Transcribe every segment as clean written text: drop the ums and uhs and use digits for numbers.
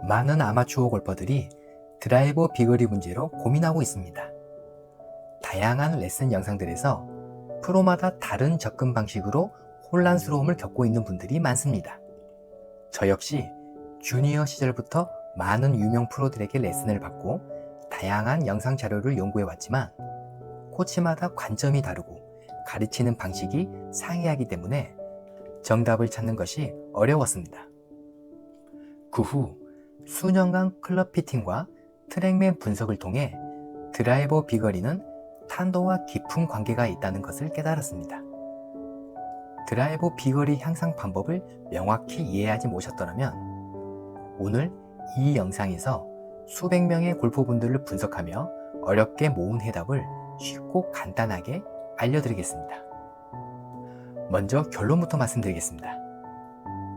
많은 아마추어 골퍼들이 드라이버 비거리 문제로 고민하고 있습니다. 다양한 레슨 영상들에서 프로마다 다른 접근 방식으로 혼란스러움을 겪고 있는 분들이 많습니다. 저 역시 주니어 시절부터 많은 유명 프로들에게 레슨을 받고 다양한 영상 자료를 연구해 왔지만 코치마다 관점이 다르고 가르치는 방식이 상이하기 때문에 정답을 찾는 것이 어려웠습니다. 그 후 수년간 클럽 피팅과 트랙맨 분석을 통해 드라이버 비거리는 탄도와 깊은 관계가 있다는 것을 깨달았습니다. 드라이버 비거리 향상 방법을 명확히 이해하지 못하셨더라면 오늘 이 영상에서 수백 명의 골퍼분들을 분석하며 어렵게 모은 해답을 쉽고 간단하게 알려드리겠습니다. 먼저 결론부터 말씀드리겠습니다.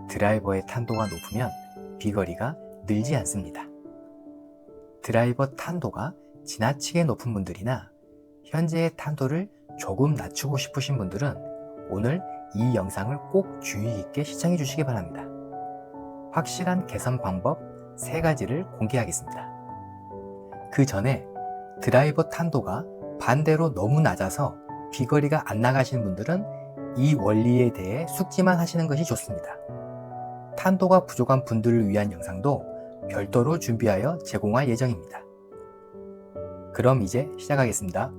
드라이버의 탄도가 높으면 비거리가 늘지 않습니다. 드라이버 탄도가 지나치게 높은 분들이나 현재의 탄도를 조금 낮추고 싶으신 분들은 오늘 이 영상을 꼭 주의 깊게 시청해 주시기 바랍니다. 확실한 개선 방법 3가지를 공개하겠습니다. 그 전에 드라이버 탄도가 반대로 너무 낮아서 비거리가 안 나가시는 분들은 이 원리에 대해 숙지만 하시는 것이 좋습니다. 탄도가 부족한 분들을 위한 영상도 별도로 준비하여 제공할 예정입니다. 그럼 이제 시작하겠습니다.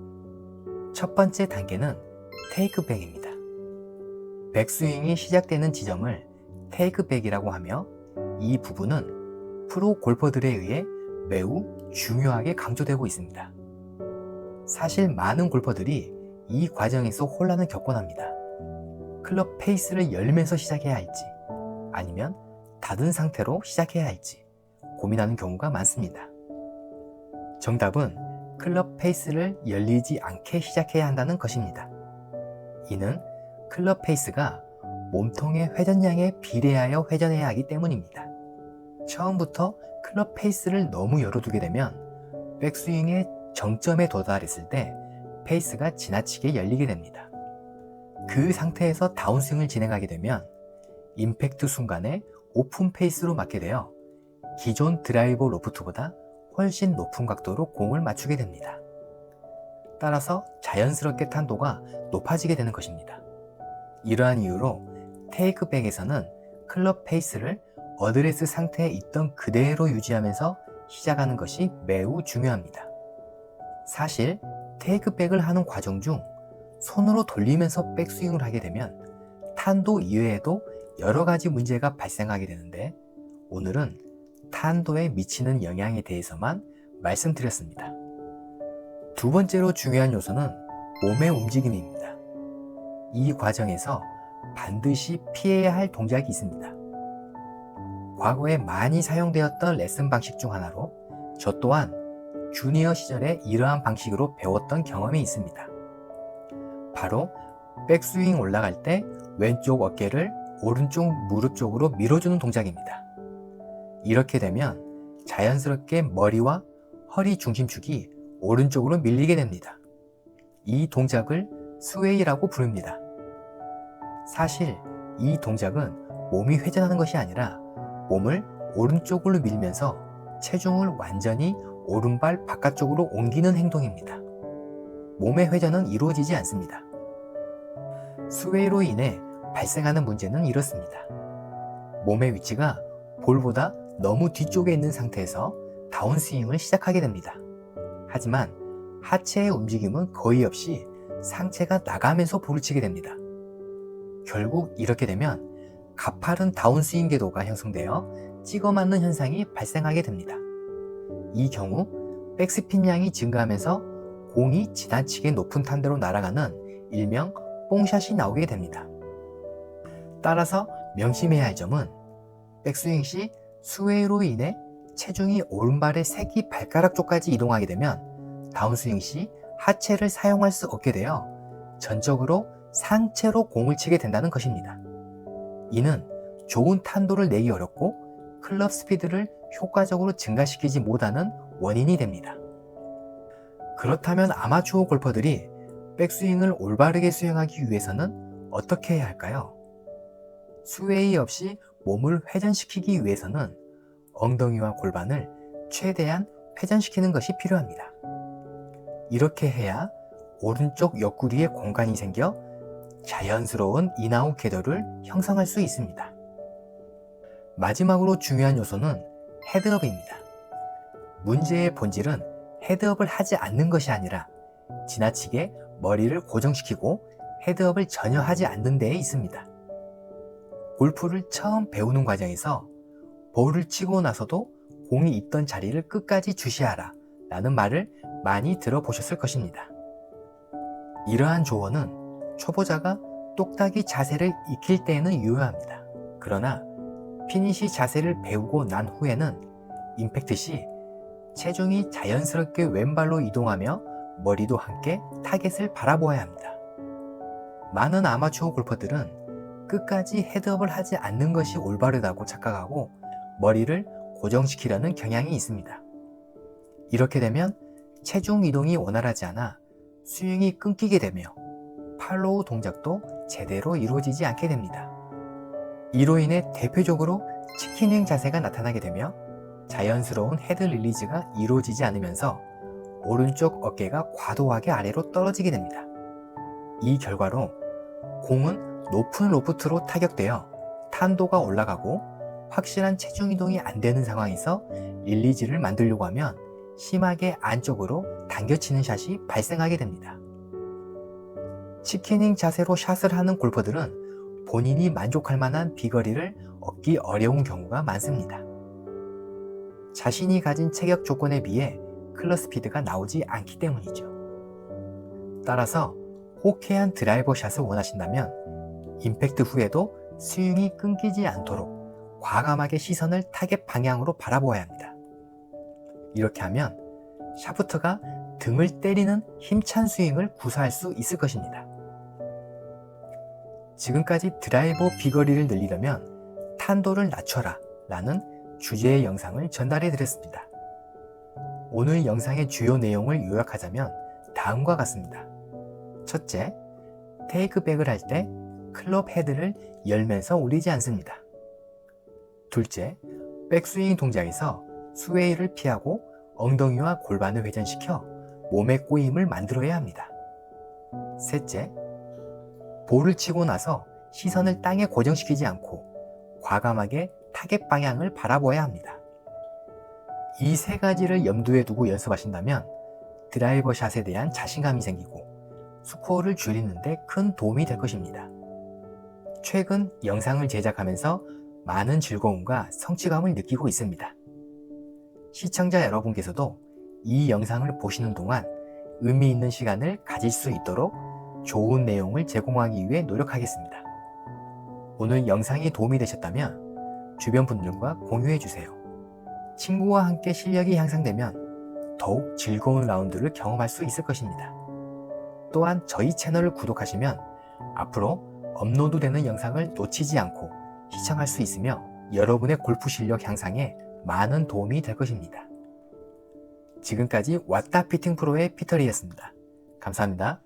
첫 번째 단계는 테이크백입니다. 백스윙이 시작되는 지점을 테이크백이라고 하며 이 부분은 프로 골퍼들에 의해 매우 중요하게 강조되고 있습니다. 사실 많은 골퍼들이 이 과정에서 혼란을 겪곤 합니다. 클럽 페이스를 열면서 시작해야 할지 아니면 닫은 상태로 시작해야 할지 고민하는 경우가 많습니다. 정답은 클럽 페이스를 열리지 않게 시작해야 한다는 것입니다. 이는 클럽 페이스가 몸통의 회전량에 비례하여 회전해야 하기 때문입니다. 처음부터 클럽 페이스를 너무 열어두게 되면 백스윙의 정점에 도달했을 때 페이스가 지나치게 열리게 됩니다. 그 상태에서 다운스윙을 진행하게 되면 임팩트 순간에 오픈 페이스로 맞게 되어 기존 드라이버 로프트보다 훨씬 높은 각도로 공을 맞추게 됩니다. 따라서 자연스럽게 탄도가 높아지게 되는 것입니다. 이러한 이유로 테이크백에서는 클럽 페이스를 어드레스 상태에 있던 그대로 유지하면서 시작하는 것이 매우 중요합니다. 사실 테이크백을 하는 과정 중 손으로 돌리면서 백스윙을 하게 되면 탄도 이외에도 여러 가지 문제가 발생하게 되는데 오늘은 탄도에 미치는 영향에 대해서만 말씀드렸습니다. 두 번째로 중요한 요소는 몸의 움직임입니다. 이 과정에서 반드시 피해야 할 동작이 있습니다. 과거에 많이 사용되었던 레슨 방식 중 하나로 저 또한 주니어 시절에 이러한 방식으로 배웠던 경험이 있습니다. 바로 백스윙 올라갈 때 왼쪽 어깨를 오른쪽 무릎 쪽으로 밀어주는 동작입니다. 이렇게 되면 자연스럽게 머리와 허리 중심축이 오른쪽으로 밀리게 됩니다. 이 동작을 스웨이라고 부릅니다. 사실 이 동작은 몸이 회전하는 것이 아니라 몸을 오른쪽으로 밀면서 체중을 완전히 오른발 바깥쪽으로 옮기는 행동입니다. 몸의 회전은 이루어지지 않습니다. 스웨이로 인해 발생하는 문제는 이렇습니다. 몸의 위치가 볼보다 너무 뒤쪽에 있는 상태에서 다운스윙을 시작하게 됩니다. 하지만 하체의 움직임은 거의 없이 상체가 나가면서 볼을 치게 됩니다. 결국 이렇게 되면 가파른 다운스윙 궤도가 형성되어 찍어 맞는 현상이 발생하게 됩니다. 이 경우 백스핀 양이 증가하면서 공이 지나치게 높은 탄도로 날아가는 일명 뽕샷이 나오게 됩니다. 따라서 명심해야 할 점은 백스윙 시 스웨이로 인해 체중이 오른발의 새끼 발가락 쪽까지 이동하게 되면 다운스윙 시 하체를 사용할 수 없게 되어 전적으로 상체로 공을 치게 된다는 것입니다. 이는 좋은 탄도를 내기 어렵고 클럽 스피드를 효과적으로 증가시키지 못하는 원인이 됩니다. 그렇다면 아마추어 골퍼들이 백스윙을 올바르게 수행하기 위해서는 어떻게 해야 할까요? 스웨이 없이 몸을 회전시키기 위해서는 엉덩이와 골반을 최대한 회전시키는 것이 필요합니다. 이렇게 해야 오른쪽 옆구리에 공간이 생겨 자연스러운 인아웃 궤도를 형성할 수 있습니다. 마지막으로 중요한 요소는 헤드업입니다. 문제의 본질은 헤드업을 하지 않는 것이 아니라 지나치게 머리를 고정시키고 헤드업을 전혀 하지 않는 데에 있습니다. 골프를 처음 배우는 과정에서 볼을 치고 나서도 공이 있던 자리를 끝까지 주시하라 라는 말을 많이 들어보셨을 것입니다. 이러한 조언은 초보자가 똑딱이 자세를 익힐 때에는 유효합니다. 그러나 피니시 자세를 배우고 난 후에는 임팩트 시 체중이 자연스럽게 왼발로 이동하며 머리도 함께 타겟을 바라보아야 합니다. 많은 아마추어 골퍼들은 끝까지 헤드업을 하지 않는 것이 올바르다고 착각하고 머리를 고정시키려는 경향이 있습니다. 이렇게 되면 체중 이동이 원활하지 않아 스윙이 끊기게 되며 팔로우 동작도 제대로 이루어지지 않게 됩니다. 이로 인해 대표적으로 치킨윙 자세가 나타나게 되며 자연스러운 헤드 릴리즈가 이루어지지 않으면서 오른쪽 어깨가 과도하게 아래로 떨어지게 됩니다. 이 결과로 공은 높은 로프트로 타격되어 탄도가 올라가고 확실한 체중 이동이 안 되는 상황에서 릴리즈를 만들려고 하면 심하게 안쪽으로 당겨치는 샷이 발생하게 됩니다. 치킨윙 자세로 샷을 하는 골퍼들은 본인이 만족할 만한 비거리를 얻기 어려운 경우가 많습니다. 자신이 가진 체격 조건에 비해 클럽 스피드가 나오지 않기 때문이죠. 따라서 호쾌한 드라이버 샷을 원하신다면 임팩트 후에도 스윙이 끊기지 않도록 과감하게 시선을 타겟 방향으로 바라보아야 합니다. 이렇게 하면 샤프트가 등을 때리는 힘찬 스윙을 구사할 수 있을 것입니다. 지금까지 드라이버 비거리를 늘리려면 탄도를 낮춰라 라는 주제의 영상을 전달해 드렸습니다. 오늘 영상의 주요 내용을 요약하자면 다음과 같습니다. 첫째, 테이크백을 할 때 클럽 헤드를 열면서 올리지 않습니다. 둘째, 백스윙 동작에서 스웨이를 피하고 엉덩이와 골반을 회전시켜 몸의 꼬임을 만들어야 합니다. 셋째, 볼을 치고 나서 시선을 땅에 고정시키지 않고 과감하게 타겟 방향을 바라보아야 합니다. 이 세 가지를 염두에 두고 연습하신다면 드라이버 샷에 대한 자신감이 생기고 스코어를 줄이는 데 큰 도움이 될 것입니다. 최근 영상을 제작하면서 많은 즐거움과 성취감을 느끼고 있습니다. 시청자 여러분께서도 이 영상을 보시는 동안 의미 있는 시간을 가질 수 있도록 좋은 내용을 제공하기 위해 노력하겠습니다. 오늘 영상이 도움이 되셨다면 주변 분들과 공유해 주세요. 친구와 함께 실력이 향상되면 더욱 즐거운 라운드를 경험할 수 있을 것입니다. 또한 저희 채널을 구독하시면 앞으로 업로드되는 영상을 놓치지 않고 시청할 수 있으며 여러분의 골프 실력 향상에 많은 도움이 될 것입니다. 지금까지 왓다 피팅 프로의 피터리였습니다. 감사합니다.